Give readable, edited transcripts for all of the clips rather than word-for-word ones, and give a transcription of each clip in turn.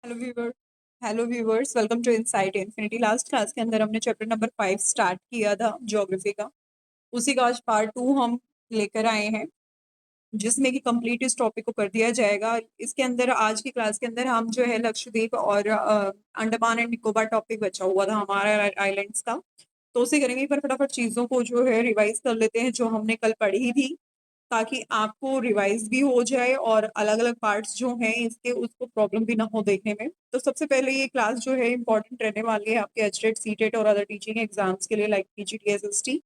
Hello viewer hello viewers, welcome to insight infinity. Last class के अंदर हमने chapter number 5 start किया था ज्योग्राफी का। उसी का आज पार्ट 2 हम लेकर आए हैं, जिसमें कि कंप्लीट इस टॉपिक को कर दिया जाएगा। इसके अंदर आज की क्लास के अंदर हम जो है लक्षद्वीप और अंडमान एंड निकोबार टॉपिक बचा हुआ था हमारा आइलैंड्स का, तो उसे करेंगे। पर फटाफट चीज़ों को जो है रिवाइज कर लेते हैं जो हमने कल पढ़ी थी, ताकि आपको रिवाइज भी हो जाए और अलग अलग पार्ट्स जो हैं इसके उसको प्रॉब्लम भी ना हो देखने में। तो सबसे पहले ये क्लास जो है इंपॉर्टेंट रहने वाली है आपके एचटेट, सीटेट और अदर टीचिंग एग्जाम्स के लिए, like PGT, SST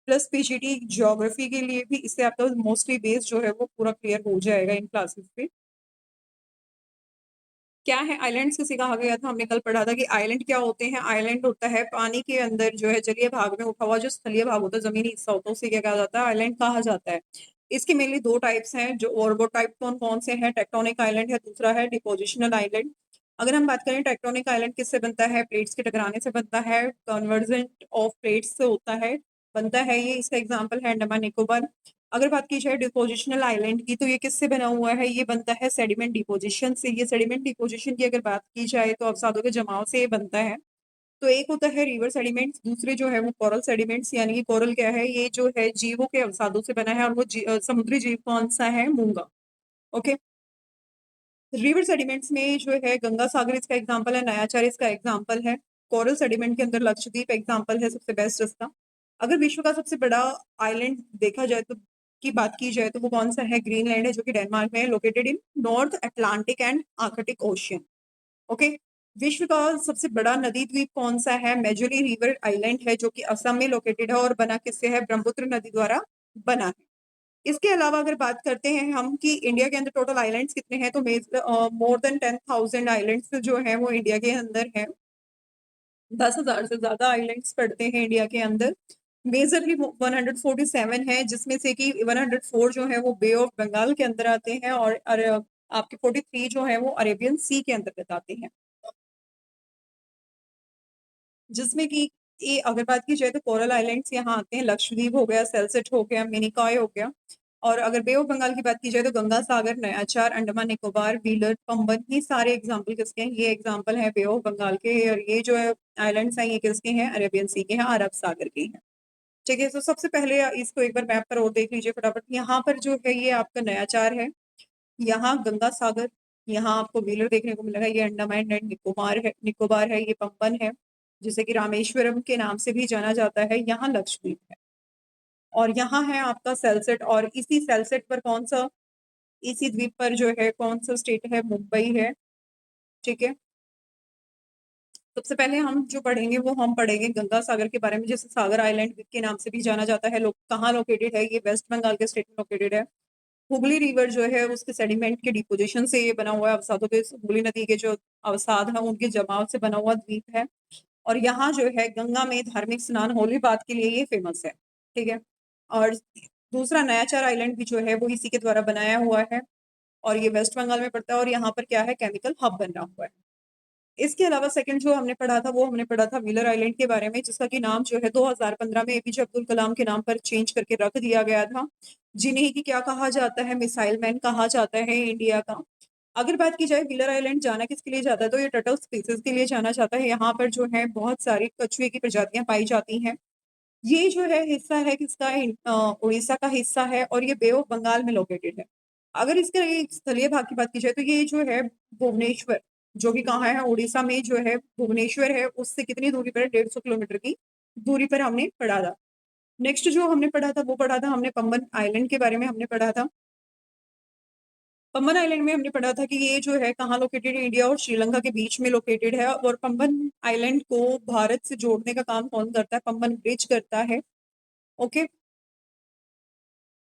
plus PGT geography के लिए भी। इससे आपका मोस्टली बेस जो है वो पूरा क्लियर हो जाएगा इन क्लासेस पे। क्या है आइलैंड्स, किसी कहा गया था, हमने कल पढ़ा था कि आइलैंड क्या होते हैं। आइलैंड होता है पानी के अंदर जो है जलीय भाग में उठा हुआ जो स्थलीय भाग होता है, जमीनी हिस्सा होता है, उसे क्या कहा जाता है, आइलैंड कहा जाता है। इसके मेनली दो टाइप्स हैं जो, और वो टाइप कौन कौन से हैं, टेक्टोनिक आइलैंड है, दूसरा है डिपोजिशनल आइलैंड। अगर हम बात करें टेक्टोनिक आइलैंड किससे बनता है, प्लेट्स के टकराने से बनता है, कन्वर्जेंट ऑफ प्लेट्स से होता है, बनता है ये। इसका एग्जाम्पल है अंडमान निकोबार। अगर बात की जाए डिपोजिशनल आइलैंड की, तो ये किससे बना हुआ है, ये बनता है सेडिमेंट डिपोजिशन से। ये सेडिमेंट डिपोजिशन की अगर बात की जाए तो अवसादों के जमाव से ये बनता है। तो एक होता है रिवर सेडिमेंट्स, दूसरे जो है वो कोरल सेडिमेंट्स। यानी कि कोरल क्या है, ये जो है जीवों के अवसादों से बना है, और वो समुद्री जीव कौन सा है, मूंगा। ओके। रिवर सेडिमेंट्स में जो है गंगा सागर इसका एग्जाम्पल है, नयाचार इसका एग्जाम्पल है। कोरल सेडिमेंट के अंदर लक्षद्वीप एग्जाम्पल है सबसे बेस्ट इसका। अगर विश्व का सबसे बड़ा आइलैंड देखा जाए तो, की बात की जाए तो वो कौन सा है, ग्रीनलैंड है, जो कि डेनमार्क में है, located in north Atlantic and Arctic ocean. Okay. विश्व का सबसे बड़ा नदी द्वीप कौन सा है, मेजोली रिवर आइलैंड है, जो कि असम में लोकेटेड है और बना किससे है, ब्रह्मपुत्र नदी द्वारा बना है। इसके अलावा अगर बात करते हैं हम कि इंडिया के अंदर टोटल आइलैंड्स कितने हैं, तो मोर देन 10,000 आइलैंड्स जो है वो इंडिया के अंदर है। 10,000 से ज्यादा आइलैंड्स पड़ते हैं इंडिया के अंदर। मेजरली 147 है, जिसमें से कि 104 जो है वो बे ऑफ बंगाल के अंदर आते हैं, और आपके 43 जो है वो अरेबियन सी के अंतर्गत आते हैं। जिसमें कि ये अगर बात की जाए तो कोरल आइलैंड्स यहाँ आते हैं, लक्षद्वीप हो गया, सेलसेट हो गया, मिनिकॉय हो गया। और अगर बे ऑफ बंगाल की बात की जाए तो गंगा सागर, नयाचार, अंडमान निकोबार, व्हीलर, पंबन, ये सारे एग्जाम्पल किसके हैं, ये एग्जाम्पल है बे ऑफ बंगाल के। और ये जो है आइलैंड्स हैं ये किसके हैं, अरेबियन सी के हैं, अरब सागर के हैं। ठीक है। तो सबसे पहले इसको एक बार मैप पर और देख लीजिए फटाफट। यहाँ पर जो है ये आपका नयाचार है, यहाँ गंगा सागर, यहाँ आपको व्हीलर देखने को मिलेगा, ये अंडमान एंड निकोबार है, ये पंबन है, जिसे कि रामेश्वरम के नाम से भी जाना जाता है, यहाँ लक्षद्वीप है, और यहाँ है आपका सेलसेट। और इसी सेलसेट पर कौन सा, इसी द्वीप पर जो है कौन सा स्टेट है, मुंबई है। ठीक है। सबसे पहले हम जो पढ़ेंगे वो हम पढ़ेंगे गंगा सागर के बारे में, जिसे सागर आइलैंड के नाम से भी जाना जाता है। लोग कहाँ लोकेटेड है, ये वेस्ट बंगाल के स्टेट में लोकेटेड है। हुगली रिवर जो है उसके सेडिमेंट के डिपोजिशन से ये बना हुआ है, अवसादों के, हुगली नदी के जो अवसाद है उनके जमाव से बना हुआ द्वीप है। और यहाँ जो है गंगा में धार्मिक स्नान, होली बात के लिए ये फेमस है। ठीक है। और दूसरा नयाचार आइलैंड भी जो है वो इसी के द्वारा बनाया हुआ है, और ये वेस्ट बंगाल में पड़ता है, और यहाँ पर क्या है, केमिकल हब बना हुआ है। इसके अलावा सेकंड जो हमने पढ़ा था वो हमने पढ़ा था व्हीलर आइलैंड के बारे में, जिसका कि नाम जो है 2015 में एपीजे अब्दुल कलाम के नाम पर चेंज करके रख दिया गया था, जिन्हें कि क्या कहा जाता है, मिसाइल मैन कहा जाता है इंडिया का। अगर बात की जाए व्हीलर आइलैंड जाना किसके लिए जाता है, तो ये टर्टल स्पीसीज के लिए जाना जाता है। यहाँ पर जो है बहुत सारी कछुए की प्रजातियां पाई जाती हैं। ये जो है हिस्सा है किसका, उड़ीसा का हिस्सा है, और ये बे ऑफ बंगाल में लोकेटेड है। अगर इसके स्थलीय भाग की बात की जाए तो ये जो है भुवनेश्वर, जो कि कहाँ है, उड़ीसा में जो है भुवनेश्वर है, उससे कितनी दूरी पर है, 150 किलोमीटर की दूरी पर हमने पढ़ा था। नेक्स्ट जो हमने पढ़ा था वो पढ़ा था हमने पंबन आइलैंड के बारे में हमने पढ़ा था। पंबन आइलैंड में हमने पढ़ा था कि ये जो है कहाँ लोकेटेड है, इंडिया और श्रीलंका के बीच में लोकेटेड है। और पंबन आइलैंड को भारत से जोड़ने का काम कौन करता है, पंबन ब्रिज करता है। ओके।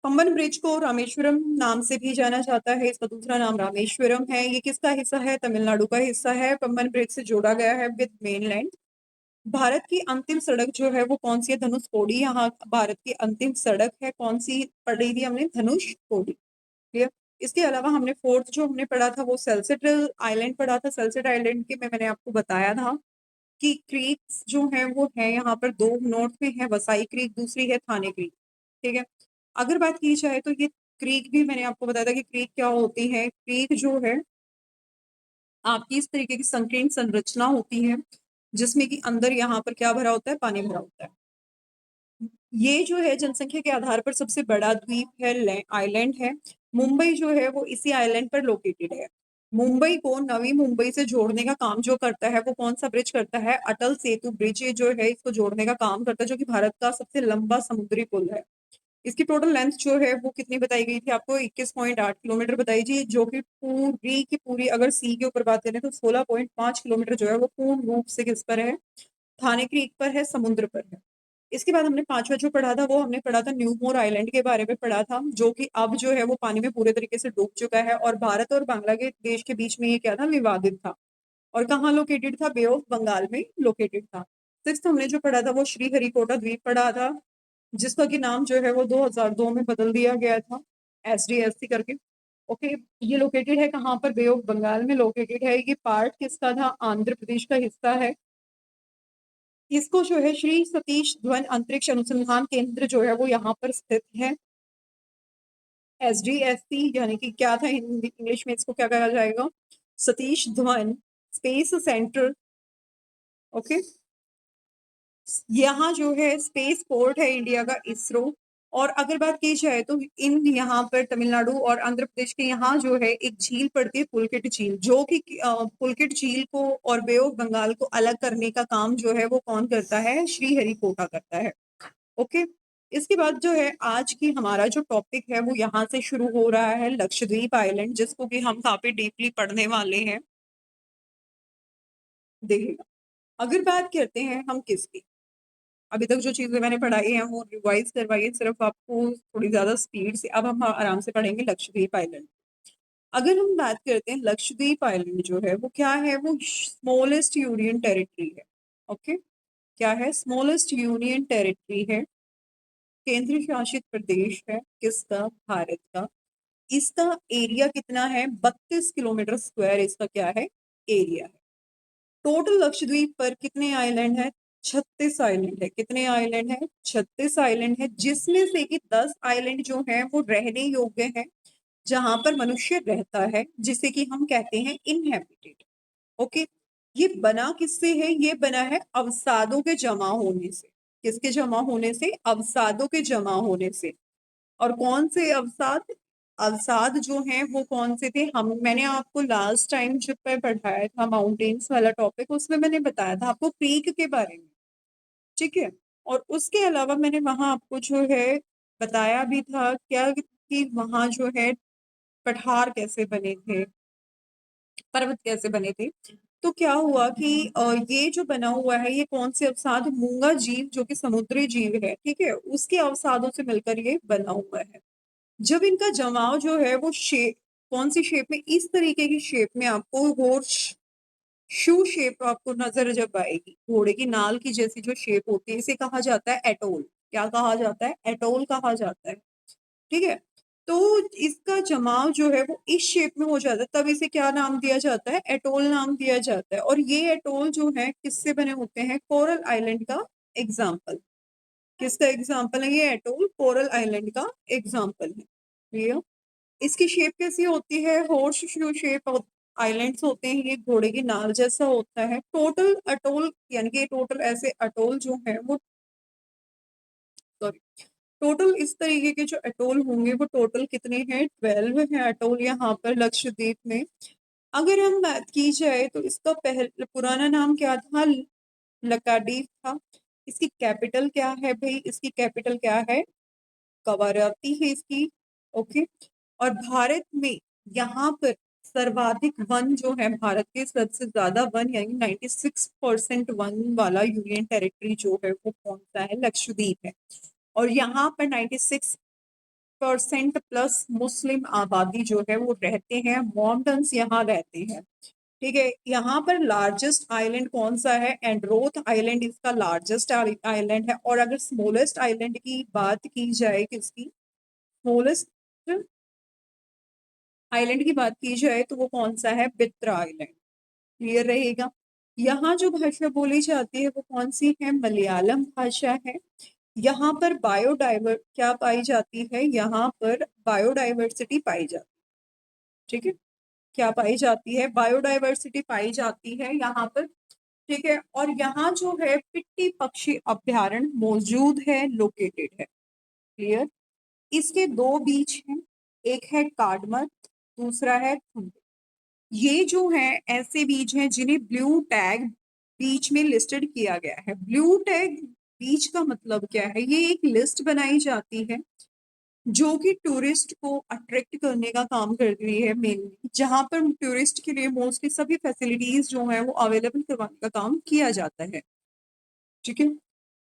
पंबन ब्रिज को रामेश्वरम नाम से भी जाना जाता है, इसका दूसरा नाम रामेश्वरम है। ये किसका हिस्सा है, तमिलनाडु का हिस्सा है, पंबन ब्रिज से जोड़ा गया है विद मेनलैंड। भारत की अंतिम सड़क जो है वो कौन सी है, धनुष कोडी। यहाँ भारत की अंतिम सड़क है, कौन सी पढ़ी थी हमने, धनुष कोडी। क्लियर। इसके अलावा हमने फोर्थ जो हमने पढ़ा था वो सेलसेट आइलैंड पढ़ा था। सेलसेट आइलैंड के में मैंने आपको बताया था कि क्रीक्स जो है वो है यहाँ पर दो, नॉर्थ में है वसाई क्रीक, दूसरी है थाने क्रीक। ठीक है। अगर बात की जाए तो ये क्रीक भी मैंने आपको बताया था कि क्रीक क्या होती है। क्रीक जो है आपकी इस तरीके की संकीर्ण संरचना होती है, जिसमें कि अंदर यहाँ पर क्या भरा होता है, पानी भरा होता है। ये जो है जनसंख्या के आधार पर सबसे बड़ा द्वीप है, आइलैंड है। मुंबई जो है वो इसी आइलैंड पर लोकेटेड है। मुंबई को नवी मुंबई से जोड़ने का काम जो करता है वो कौन सा ब्रिज करता है, अटल सेतु ब्रिज जो है इसको जोड़ने का काम करता है, जो कि भारत का सबसे लंबा समुद्री पुल है। इसकी टोटल लेंथ जो है वो कितनी बताई गई थी आपको, 21.8 किलोमीटर बताई जी, जो कि पूरी की पूरी अगर सी के ऊपर बात करें तो 16.5 किलोमीटर जो है वो पूर्ण रूप से किस पर है, थाने क्रीक पर है, समुद्र पर है। इसके बाद हमने पांचवा जो पढ़ा था वो हमने पढ़ा था न्यूमोर आइलैंड के बारे में पढ़ा था, जो कि अब जो है वो पानी में पूरे तरीके से डूब चुका है और भारत और बांग्लादेश के बीच में ये क्या था, विवादित था। और कहाँ लोकेटेड था, बे ऑफ बंगाल में लोकेटेड था। सिक्स्थ हमने जो पढ़ा था वो श्रीहरिकोटा द्वीप पढ़ा था, जिसका कि नाम जो है वो 2002 में बदल दिया गया था SDSC करके। ओके, ये लोकेटेड है कहाँ पर, बे ऑफ बंगाल में लोकेटेड है। ये पार्ट किसका था, आंध्र प्रदेश का हिस्सा है। इसको जो है श्री सतीश धवन अंतरिक्ष अनुसंधान केंद्र जो है वो यहाँ पर स्थित है। SDSC यानी कि क्या था हिंदी इंग्लिश में इसको क्या कहा जाएगा, Satish Dhawan space centre. Okay, यहाँ जो है स्पेस पोर्ट है इंडिया का, इसरो। और अगर बात की जाए तो इन यहाँ पर तमिलनाडु और आंध्र प्रदेश के यहाँ जो है एक झील पड़ती है, पुलकेट झील, जो कि पुलकेट झील को और बे ऑफ बंगाल को अलग करने का काम जो है वो कौन करता है, श्रीहरिकोटा करता है। ओके, इसके बाद जो है आज की हमारा जो टॉपिक है वो यहाँ से शुरू हो रहा है, लक्षद्वीप आइलैंड, जिसको कि हम काफी डीपली पढ़ने वाले हैं। देखिएगा, अगर बात करते हैं हम किसकी, अभी तक जो चीजें मैंने पढ़ाई है वो रिवाइज करवाई है सिर्फ आपको थोड़ी ज्यादा स्पीड से, अब हम आराम से पढ़ेंगे लक्षद्वीप आइलैंड। अगर हम बात करते हैं लक्षद्वीप आइलैंड जो है वो क्या है, वो स्मॉलेस्ट यूनियन टेरिटरी है। ओके, क्या है, स्मॉलेस्ट यूनियन टेरिटरी है, केंद्र शासित प्रदेश है किसका, भारत का। इसका एरिया कितना है, 32 किलोमीटर स्क्वायर इसका क्या है, एरिया है। टोटल लक्षद्वीप पर कितने आइलैंड है, 36 आइलैंड है। कितने आइलैंड है, 36 आइलैंड है, जिसमें से कि 10 आइलैंड जो है वो रहने योग्य है, जहां पर मनुष्य रहता है, जिसे कि हम कहते हैं इनहैबिटेड। ओके, ये बना किससे है, ये बना है अवसादों के जमा होने से। किसके जमा होने से, अवसादों के जमा होने से। और कौन से अवसाद, अवसाद जो हैं वो कौन से थे, हम मैंने आपको लास्ट टाइम जब मैं पढ़ाया था माउंटेन्स वाला टॉपिक, उसमें मैंने बताया था आपको क्रीक के बारे में। ठीक है, और उसके अलावा मैंने वहां आपको जो है बताया भी था क्या, कि वहां जो है पठार कैसे बने थे, पर्वत कैसे बने थे। तो क्या हुआ कि ये जो बना हुआ है ये कौन से अवसाद, मूंगा जीव जो कि समुद्री जीव है, ठीक है, उसके अवसादों से मिलकर ये बना हुआ है। जब इनका जमाव जो है वो शेप, कौन सी शेप में, इस तरीके की शेप में आपको हॉर्स शू शेप आपको नजर जब आएगी, घोड़े की नाल की जैसी जो शेप होती है, इसे कहा जाता है एटोल। क्या कहा जाता है, एटोल कहा जाता है। ठीक है, तो इसका जमाव जो है वो इस शेप में हो जाता है, तब इसे क्या नाम दिया जाता है, एटोल नाम दिया जाता है। और ये एटोल जो है किससे बने होते हैं, कोरल आइलैंड का एग्जाम्पल। किसका एग्जाम्पल है ये एटोल, कोरल आइलैंड का एग्जाम्पल है। क्लियर, इसकी शेप कैसी होती है, हॉर्स शू शेप आइलैंड्स होते हैं, ये घोड़े की नाल जैसा होता है। टोटल अटोल यानी कि टोटल ऐसे अटोल जो है वो, सॉरी, टोटल इस तरीके के जो अटोल होंगे वो टोटल कितने हैं, 12 है अटोल यहाँ पर लक्षद्वीप में। अगर हम बात की जाए तो इसका पहले पुराना नाम क्या था, लकाडीप था। इसकी कैपिटल क्या है भाई, इसकी कैपिटल क्या है, कवारत्ती है इसकी। ओके, और भारत में यहाँ पर सर्वाधिक वन जो है, भारत के सबसे ज्यादा वन यानी 96% वन वाला यूनियन टेरिटरी जो है वो कौन सा है, लक्षद्वीप है। और यहाँ पर 96% प्लस मुस्लिम आबादी जो है वो रहते हैं, मॉर्मन्स यहाँ रहते हैं। ठीक है, यहाँ पर लार्जेस्ट आइलैंड कौन सा है, एंड्रोथ आइलैंड इसका लार्जेस्ट आइलैंड है। और अगर स्मॉलेस्ट आइलैंड की बात की जाए, किसकी, स्मॉलेस्ट आइलैंड की बात की जाए तो वो कौन सा है, बित्रा आइलैंड। क्लियर रहेगा। यहाँ जो भाषा बोली जाती है वो कौन सी है, मलयालम भाषा है। यहाँ पर बायोडाइवर क्या पाई जाती है, यहाँ पर बायोडाइवर्सिटी पाई जाती है। ठीक है, क्या पाई जाती है, बायोडाइवर्सिटी पाई जाती है यहाँ पर। ठीक है, और यहाँ जो है पिट्टी पक्षी अभ्यारण्य मौजूद है, लोकेटेड है। क्लियर। इसके दो बीच हैं, एक है काडमत, दूसरा है थुंबे। ये जो है ऐसे बीच हैं जिन्हें ब्लू टैग बीच में लिस्टेड किया गया है। ब्लू टैग बीच का मतलब क्या है, ये एक लिस्ट बनाई जाती है जो कि टूरिस्ट को अट्रैक्ट करने का काम करती है मेनली, जहां पर टूरिस्ट के लिए मोस्टली सभी फैसिलिटीज जो है वो अवेलेबल करवाने का काम किया जाता है। ठीक है,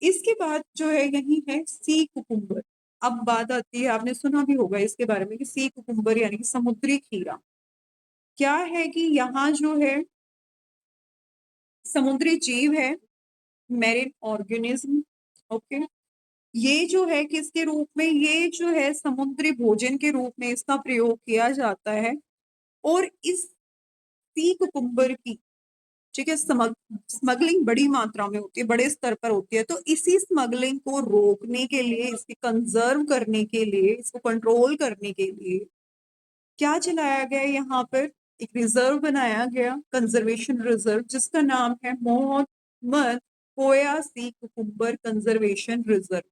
इसके बाद जो है यही है सी कुकुम्बर। अब बात आती है, आपने सुना भी होगा इसके बारे में कि सी कुकुम्बर यानी कि समुद्री खीरा। क्या है कि यहाँ जो है समुद्री जीव है, मैरिन ऑर्गेनिज्म। ओके, ये जो है किसके रूप में, ये जो है समुद्री भोजन के रूप में इसका प्रयोग किया जाता है। और इस सी कुकुम्बर की, ठीक है, स्मगलिंग बड़ी मात्रा में होती है, बड़े स्तर पर होती है। तो इसी स्मगलिंग को रोकने के लिए, इसके कंजर्व करने के लिए, इसको कंट्रोल करने के लिए क्या चलाया गया यहाँ पर, एक रिजर्व बनाया गया, कंजर्वेशन रिजर्व, जिसका नाम है मोहम्मद कोया सी कुकुम्बर कंजर्वेशन रिजर्व।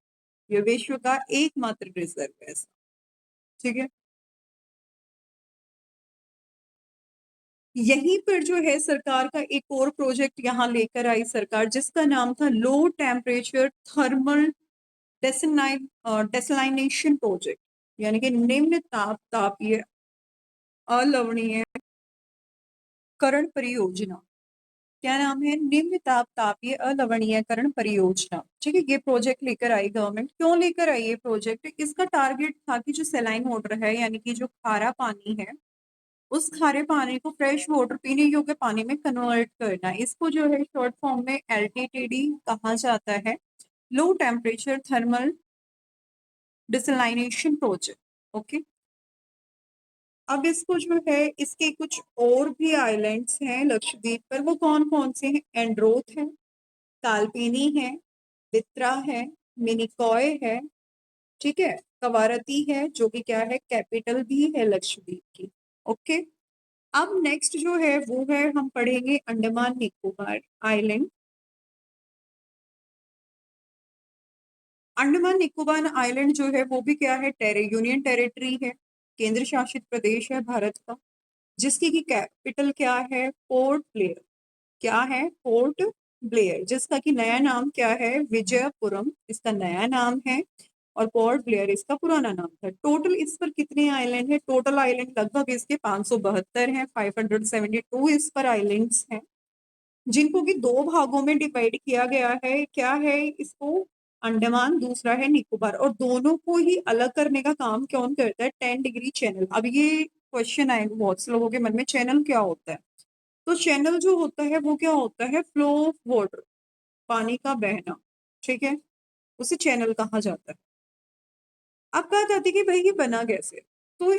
ये विश्व का एकमात्र रिजर्व है ऐसा। ठीक है, यहीं पर जो है सरकार का एक और प्रोजेक्ट यहाँ लेकर आई सरकार, जिसका नाम था लो टेम्परेचर थर्मल डेसलाइनेशन प्रोजेक्ट, यानी कि निम्न तापीय अलवणीय करण परियोजना। क्या नाम है, निम्न तापीय अलवणीयकरण परियोजना। ठीक है, ये प्रोजेक्ट लेकर आई गवर्नमेंट। क्यों लेकर आई ये प्रोजेक्ट, इसका टारगेट था कि जो सेलाइन वाटर है, यानी कि जो खारा पानी है, उस खारे पानी को फ्रेश वाटर पीने योग्य पानी में कन्वर्ट करना। इसको जो है शॉर्ट फॉर्म में एलटीटीडी कहा जाता है, low temperature thermal desalination project. Okay, अब इसको जो है इसके कुछ और भी आइलैंड्स हैं लक्षद्वीप पर, वो कौन कौन से हैं, एंड्रोथ है, कालपेनी है, बित्रा है, मिनिकॉय है, ठीक है, कवारती है, जो कि क्या है, कैपिटल भी है लक्षद्वीप की। ओके, अब नेक्स्ट जो है वो है, हम पढ़ेंगे अंडमान निकोबार आइलैंड। अंडमान निकोबार आइलैंड जो है वो भी क्या है, यूनियन टेरिटरी है, केंद्र शासित प्रदेश है भारत का, जिसकी की कैपिटल क्या है, पोर्ट ब्लेयर। क्या है, पोर्ट ब्लेयर, जिसका की नया नाम क्या है, विजयपुरम इसका नया नाम है, और पोर्ट ब्लेयर इसका पुराना नाम था। टोटल इस पर कितने आइलैंड है, टोटल आइलैंड लगभग इसके 572 हैं, 572 इस पर आइलैंड्स हैं, जिनको कि दो भागों में डिवाइड किया गया है। क्या है, इसको अंडमान, दूसरा है निकोबार, और दोनों को ही अलग करने का काम कौन करता है, 10 डिग्री चैनल। अब ये क्वेश्चन आएगा बहुत से लोगों के मन में, चैनल क्या होता है। तो चैनल जो होता है वो क्या होता है, फ्लो ऑफ वाटर, पानी का बहना। ठीक है, उसे चैनल कहा जाता है। अब बात आती है कि भाई ये बना कैसे। तो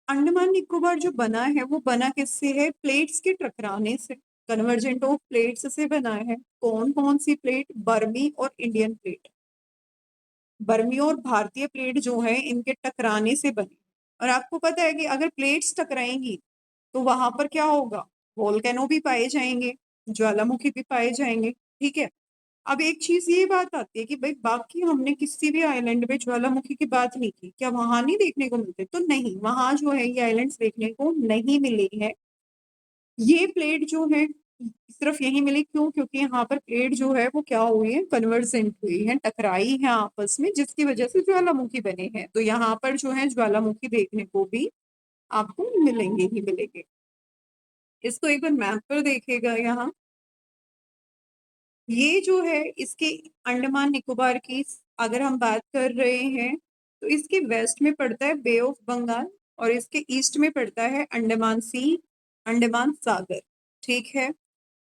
अंडमान निकोबार जो बना है वो बना किससे है, प्लेट्स के टकराने से, कन्वर्जेंट ऑफ प्लेट्स से बना है। कौन कौन सी प्लेट, बर्मी और इंडियन प्लेट। बर्मी और भारतीय प्लेट जो है इनके टकराने से बनी। और आपको पता है कि अगर प्लेट्स टकराएंगी तो वहां पर क्या होगा, वोल्केनो भी पाए जाएंगे, ज्वालामुखी भी पाए जाएंगे। ठीक है, अब एक चीज ये बात आती है कि भाई बाकी हमने किसी भी आइलैंड में ज्वालामुखी की बात नहीं की, क्या वहां नहीं देखने को मिलते, तो नहीं, वहां जो है ये आइलैंड्स देखने को नहीं मिले हैं। ये प्लेट जो है सिर्फ यही मिली, क्यों, क्योंकि यहाँ पर प्लेट जो है वो क्या हुई है, कन्वर्जेंट हुई है, टकराई है आपस में, जिसकी वजह से ज्वालामुखी बने हैं। तो यहाँ पर जो है ज्वालामुखी देखने को भी आपको मिलेंगे ही मिलेंगे। इसको एक बार मैप पर देखेगा यहाँ, ये जो है इसके अंडमान निकोबार की अगर हम बात कर रहे हैं तो इसके वेस्ट में पड़ता है बे ऑफ बंगाल, और इसके ईस्ट में पड़ता है अंडमान सी, अंडमान सागर। ठीक है,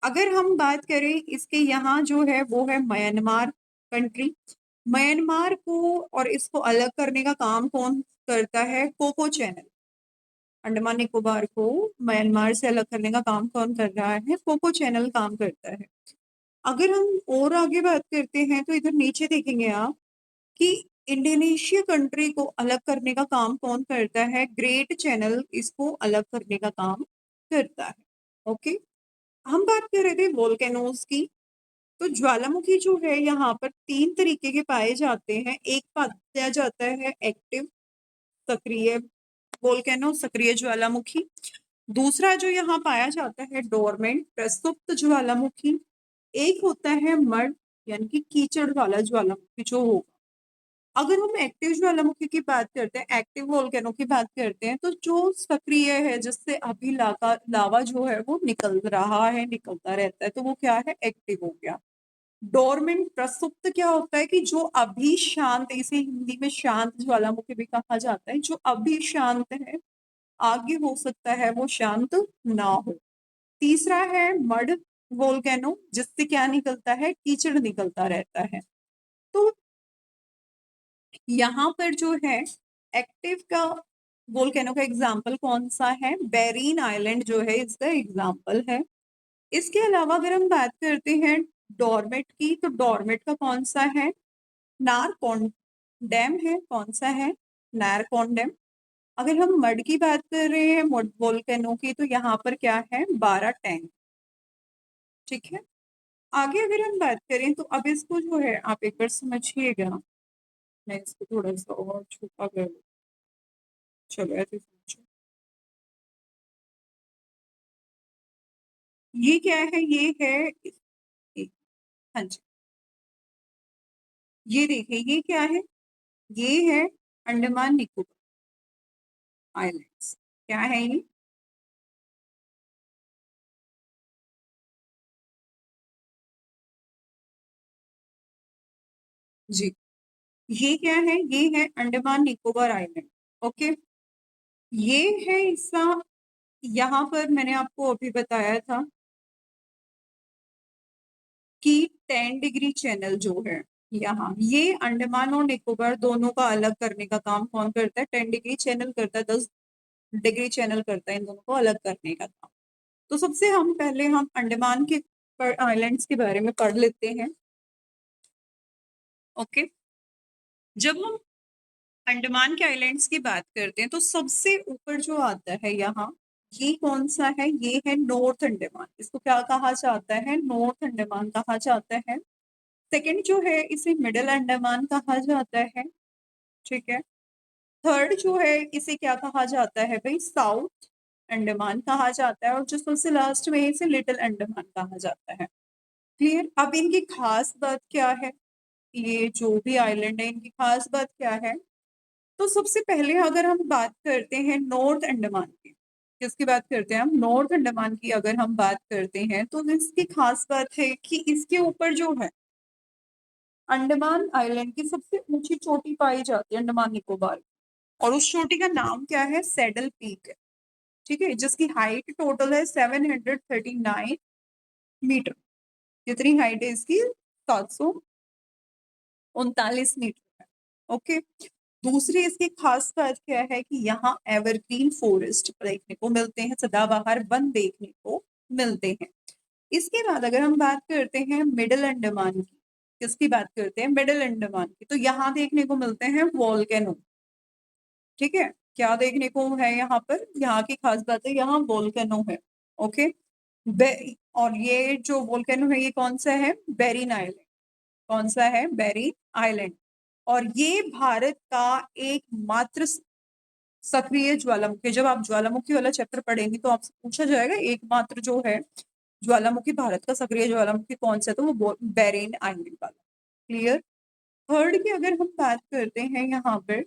अगर हम बात करें इसके यहाँ जो है वो है म्यांमार कंट्री। म्यांमार को और इसको अलग करने का काम कौन करता है, कोको चैनल। अंडमान निकोबार को म्यांमार से अलग करने का काम कौन कर रहा है, कोको चैनल काम करता है। अगर हम और आगे बात करते हैं तो इधर नीचे देखेंगे आप कि इंडोनेशिया कंट्री को अलग करने का काम कौन करता है, ग्रेट चैनल इसको अलग करने का काम करता है। ओके, हम बात कर रहे थे वोल्केनोज की। तो ज्वालामुखी जो है यहाँ पर 3 तरीके के पाए जाते हैं। एक पाया जाता है एक्टिव सक्रिय वोल्केनो, सक्रिय ज्वालामुखी। दूसरा जो यहाँ पाया जाता है डोरमेंट प्रसुप्त ज्वालामुखी। एक होता है मड यानी कि कीचड़ वाला ज्वालामुखी जो होगा। अगर हम एक्टिव ज्वालामुखी की बात करते हैं, एक्टिव वोल्केनो की बात करते हैं, तो जो सक्रिय है जिससे अभी लावा जो है वो निकल रहा है, निकलता रहता है, तो वो क्या है, एक्टिव हो गया। डोरमेंट प्रसुप्त क्या होता है कि जो अभी शांत, इसे हिंदी में शांत ज्वालामुखी भी कहा जाता है, जो अभी शांत है, आगे हो सकता है वो शांत ना हो। तीसरा है मड वोल्केनो, जिससे क्या निकलता है, कीचड़ निकलता रहता है। तो यहाँ पर जो है एक्टिव का वोल्केनो का एग्जाम्पल कौन सा है, बेरीन आइलैंड जो है इसका एग्जाम्पल है। इसके अलावा अगर हम बात करते हैं डोरमेट की, तो डोरमेट का कौन सा है, नारकोन डैम है, कौन सा है, नारकोन डैम। अगर हम मड की बात कर रहे हैं, मड वोल्केनो की, तो यहाँ पर क्या है, 12 टैंक। ठीक है, आगे अगर हम बात करें तो अब इसको जो है आप एक बार समझिएगा। मैं इसको थोड़ा सा और छोटा कर लूं। चलो ऐसे समझो, ये क्या है, ये है हाँ जी, ये देखिए ये क्या है, ये है अंडमान निकोबार आइलैंड्स। क्या है ये, जी, ये क्या है, ये है अंडमान निकोबार आइलैंड। ओके, ये है इसका, यहाँ पर मैंने आपको अभी बताया था कि 10 डिग्री चैनल जो है, यहाँ ये अंडमान और निकोबार दोनों का अलग करने का काम कौन करता है, 10 डिग्री चैनल करता है, 10 डिग्री चैनल करता है इन दोनों को अलग करने का काम। तो सबसे हम पहले हम अंडमान के आइलैंड्स के बारे में पढ़ लेते हैं। ओके, जब हम अंडमान के आइलैंड्स की बात करते हैं तो सबसे ऊपर जो आता है यहाँ, ये कौन सा है, ये है नॉर्थ अंडमान। इसको क्या कहा जाता है, नॉर्थ अंडमान कहा जाता है। सेकंड जो है इसे मिडिल अंडमान कहा जाता है। ठीक है, थर्ड जो है इसे क्या कहा जाता है भाई, साउथ अंडमान कहा जाता है। और जो सबसे लास्ट में इसे लिटिल अंडमान कहा जाता है। क्लियर, अब इनकी खास बात क्या है, ये जो भी आइलैंड है इनकी खास बात क्या है। तो सबसे पहले अगर हम बात करते हैं नॉर्थ अंडमान की, किसकी बात करते हैं हम, नॉर्थ अंडमान की अगर हम बात करते हैं, तो इसकी खास बात है कि इसके ऊपर जो है अंडमान आइलैंड की सबसे ऊंची चोटी पाई जाती है अंडमान निकोबार, और उस चोटी का नाम क्या है, सैडल पीक है। ठीक है, जिसकी हाइट टोटल है 739 मीटर। कितनी हाइट है इसकी, 739 मीटर है। ओके, दूसरी इसकी खास बात क्या है कि यहाँ एवरग्रीन फॉरेस्ट देखने को मिलते हैं, सदाबहार वन देखने को मिलते हैं। इसके बाद अगर हम बात करते हैं मिडिल अंडमान की, किसकी बात करते हैं, मिडिल अंडमान की, तो यहाँ देखने को मिलते हैं वोल्केनो। ठीक है, क्या देखने को है यहाँ पर, यहाँ की खास बात है, यहाँ वोल्केनो है। ओके, और ये जो वोल्केनो है ये कौन सा है, बेरिन आइलैंड। कौन सा है, बेरिन आइलैंड। और ये भारत का एकमात्र सक्रिय ज्वालामुखी, जब आप ज्वालामुखी वाला चैप्टर पढ़ेंगे तो आपसे पूछा जाएगा एकमात्र जो है ज्वालामुखी, भारत का सक्रिय ज्वालामुखी कौन सा, तो वो बेरिन आइलैंड वाला। क्लियर, थर्ड की अगर हम बात करते हैं यहाँ पर,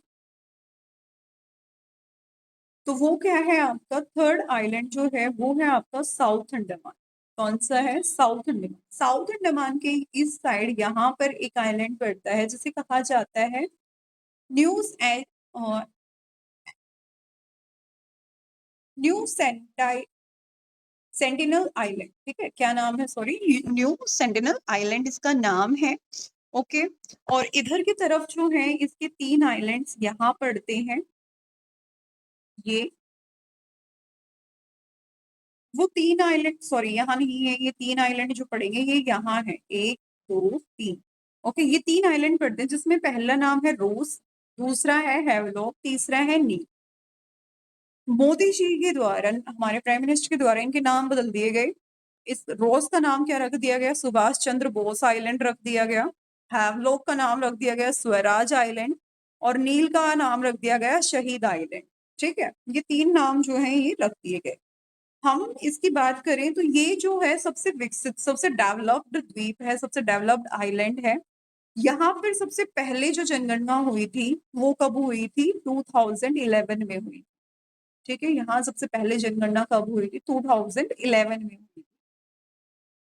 तो वो क्या है आपका, थर्ड आइलैंड जो है वो है आपका साउथ अंडमान। कौन सा है, साउथ अंडमान। साउथ अंडमान के इस साइड यहाँ पर एक आइलैंड पड़ता है जिसे कहा जाता है न्यू न्यू सेंटिनल आइलैंड। ठीक है, क्या नाम है, सॉरी, न्यू सेंटिनल आइलैंड इसका नाम है। ओके, और इधर की तरफ जो है इसके 3 आइलैंड्स यहाँ पड़ते हैं। ये वो 3 आइलैंड, सॉरी यहाँ नहीं है, ये 3 आइलैंड जो पड़ेंगे ये यहाँ है, 1 2 3। ओके, ये 3 आइलैंड पड़ते हैं जिसमें पहला नाम है रोज, दूसरा है हेवलॉक, तीसरा है नी। मोदी जी के द्वारा, हमारे प्राइम मिनिस्टर के द्वारा इनके नाम बदल दिए गए। इस रोज का नाम क्या रख दिया गया? सुभाष चंद्र बोस आइलैंड रख दिया गया। हैवलॉक का नाम रख दिया गया स्वराज आइलैंड, और नील का नाम रख दिया गया शहीद आइलैंड। ठीक है, ये 3 नाम जो हैं ये रख दिए गए। हम इसकी बात करें तो ये जो है सबसे विकसित, सबसे डेवलप्ड द्वीप है, सबसे डेवलप्ड आइलैंड है। यहाँ पर सबसे पहले जो जनगणना हुई थी वो कब हुई थी? 2011 में हुई। ठीक है, यहाँ सबसे पहले जनगणना कब हुई थी? 2011 में हुई।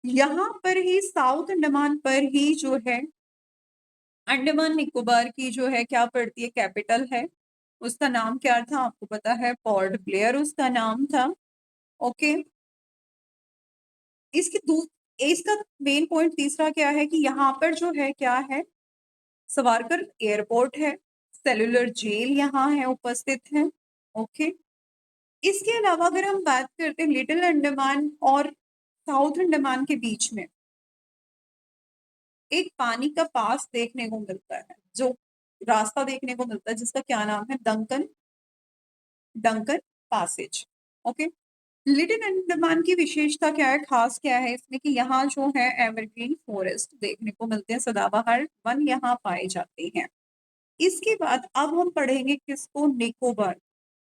यहाँ पर ही साउथ अंडमान पर ही जो है अंडमान निकोबार की जो है क्या पड़ती है? कैपिटल है। उसका नाम क्या था आपको पता है? पोर्ट ब्लेयर उसका नाम था। ओके, इसका मेन पॉइंट तीसरा क्या है कि यहाँ पर जो है क्या है? सवारकर एयरपोर्ट है, सेलुलर जेल यहाँ है, उपस्थित है। ओके, इसके अलावा अगर हम बात करते हैं लिटिल अंडमान और साउथ अंडमान के बीच में एक पानी का पास देखने को मिलता है, जो रास्ता देखने को मिलता है जिसका क्या नाम है? Duncan Duncan passage. Okay, little Andaman की विशेषता क्या है, खास क्या है इसमें कि यहाँ जो है एवरग्रीन फॉरेस्ट देखने को मिलते हैं, सदाबहार वन यहाँ पाए जाते हैं। इसके बाद अब हम पढ़ेंगे किसको? निकोबार।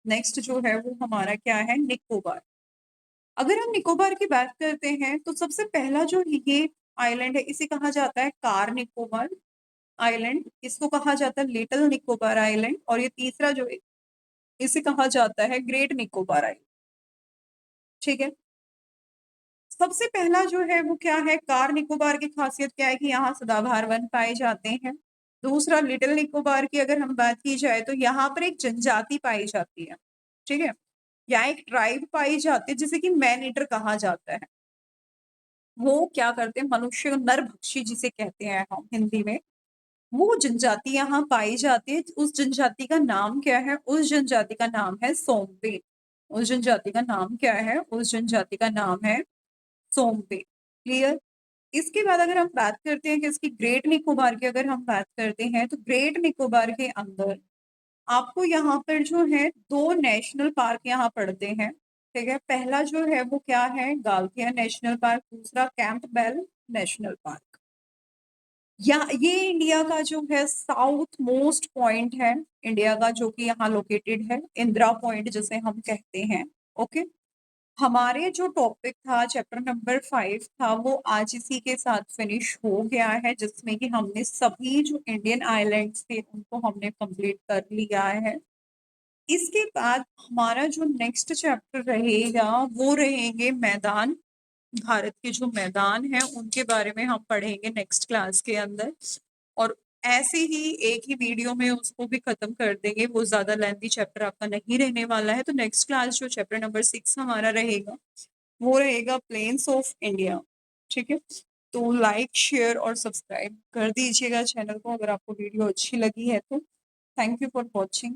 नेक्स्ट जो है वो हमारा क्या है? निकोबार। अगर हम निकोबार की बात करते हैं तो सबसे पहला जो ये आइलैंड है इसे कहा जाता है कार निकोबार आइलैंड, इसको कहा जाता है लिटिल निकोबार आइलैंड, और ये तीसरा जो है इसे कहा जाता है ग्रेट निकोबार आइलैंड। ठीक है, सबसे पहला जो है वो क्या है? कार निकोबार की खासियत क्या है कि यहाँ सदाबहार वन पाए जाते हैं। दूसरा, लिटिल निकोबार की अगर हम बात की जाए तो यहाँ पर एक जनजाति पाई जाती है। ठीक है, यहाँ एक ट्राइब पाई जाती है जिसे कि मैन ईटर कहा जाता है। वो क्या करते हैं? मनुष्य नरभक्षी जिसे कहते हैं हम हिंदी में, वो जनजाति यहाँ पाई जाती है। उस जनजाति का नाम क्या है? उस जनजाति का नाम है सोमपे। उस जनजाति का नाम क्या है? उस जनजाति का नाम है सोमपे। क्लियर? इसके बाद अगर हम बात करते हैं कि इसकी ग्रेट निकोबार की अगर हम बात करते हैं तो ग्रेट निकोबार के अंदर आपको यहाँ पर जो है 2 नेशनल पार्क यहाँ पड़ते हैं। ठीक है, पहला जो है वो क्या है? गालथिया नेशनल पार्क, दूसरा कैंपबेल नेशनल पार्क। या ये इंडिया का जो है साउथ मोस्ट पॉइंट है इंडिया का, जो कि यहाँ लोकेटेड है, इंदिरा पॉइंट जिसे हम कहते हैं। ओके, हमारे जो टॉपिक था चैप्टर नंबर 5 था वो आज इसी के साथ फिनिश हो गया है, जिसमें कि हमने सभी जो इंडियन आइलैंड्स थे उनको हमने कंप्लीट कर लिया है। इसके बाद हमारा जो नेक्स्ट चैप्टर रहेगा वो रहेंगे मैदान। भारत के जो मैदान हैं उनके बारे में हम पढ़ेंगे नेक्स्ट क्लास के अंदर, और ऐसे ही एक ही वीडियो में उसको भी खत्म कर देंगे। वो ज्यादा लेंथी चैप्टर आपका नहीं रहने वाला है। तो नेक्स्ट क्लास जो चैप्टर नंबर 6 हमारा रहेगा वो रहेगा प्लेन्स ऑफ इंडिया। ठीक है, तो लाइक शेयर और सब्सक्राइब कर दीजिएगा चैनल को अगर आपको वीडियो अच्छी लगी है तो। Thank you for watching.